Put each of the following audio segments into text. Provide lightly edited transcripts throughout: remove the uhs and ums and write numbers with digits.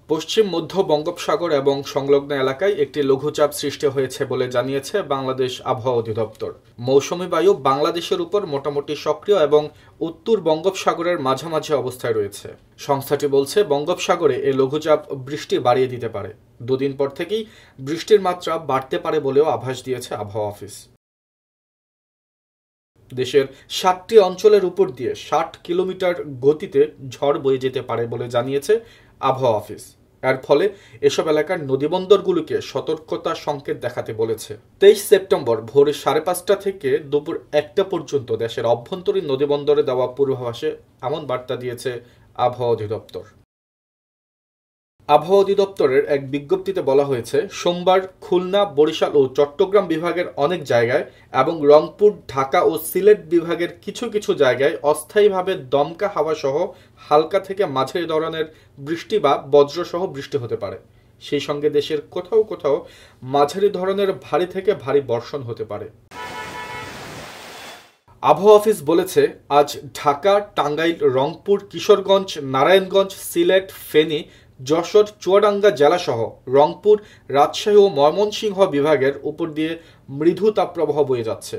পশ্চিম মধ্য বঙ্গোপসাগর এবং সংলগ্ন এলাকায় একটি লঘুচাপ সৃষ্টি হয়েছে বলে জানিয়েছে বাংলাদেশ আবহাওয়া অধিদপ্তর। মৌসুমী বায়ু বাংলাদেশের উপর মোটামুটি সক্রিয় এবং উত্তর বঙ্গোপসাগরের মাঝামাঝি অবস্থায় রয়েছে। সংস্থাটি বলছে, বঙ্গোপসাগরে এই লঘুচাপ বৃষ্টি বাড়িয়ে দিতে পারে। দুদিন পর থেকেই বৃষ্টির মাত্রা বাড়তে পারে বলেও আভাস দিয়েছে আবহাওয়া অফিস। দেশের 7টি অঞ্চলের উপর দিয়ে 60 কিলোমিটার গতিতে ঝড় বয়ে যেতে পারে বলে জানিয়েছে আবহাওয়া অফিস। এর ফলে এসব এলাকার নদীবন্দরগুলোকে সতর্কতা সংকেত দেখাতে বলেছে। 23 সেপ্টেম্বর ভোর 5:30 থেকে দুপুর 1টা পর্যন্ত দেশের অভ্যন্তরীণ নদীবন্দরে দেওয়া পূর্বাভাসে এমন বার্তা দিয়েছে আবহাওয়া অধিদপ্তর। আবহাওয়া অধিদপ্তরের এক বিজ্ঞপ্তিতে বলা হয়েছে, সোমবার খুলনা, বরিশাল ও চট্টগ্রাম বিভাগের অনেক জায়গায় এবং রংপুর, ঢাকা ও সিলেট বিভাগের কিছু কিছু জায়গায় অস্থায়ীভাবে দমকা হাওয়া সহ হালকা থেকে মাঝারি ধরনের বৃষ্টি বা বজ্রসহ বৃষ্টি হতে পারে। সেই সঙ্গে দেশের কোথাও কোথাও মাঝারি ধরনের ভারী থেকে ভারী বর্ষণ হতে পারে। আবহাওয়া অফিস বলেছে, আজ ঢাকা, টাঙ্গাইল, রংপুর, কিশোরগঞ্জ, নারায়ণগঞ্জ, সিলেট, ফেনী, যশোর, চুয়াডাঙ্গা জেলাসহ রংপুর, রাজশাহী ও ময়মনসিংহ বিভাগের উপর দিয়ে মৃদু তাপপ্রবাহ বয়ে যাচ্ছে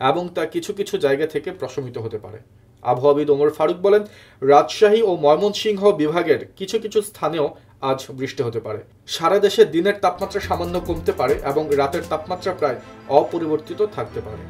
এবং তা কিছু কিছু জায়গা থেকে প্রশমিত হতে পারে। আবহাওয়াবিদ ওমর ফারুক বলেন, রাজশাহী ও ময়মনসিংহ বিভাগের কিছু কিছু স্থানেও আজ বৃষ্টি হতে পারে। সারা দেশে দিনের তাপমাত্রা সামান্য কমতে পারে এবং রাতের তাপমাত্রা প্রায় অপরিবর্তিত থাকতে পারে।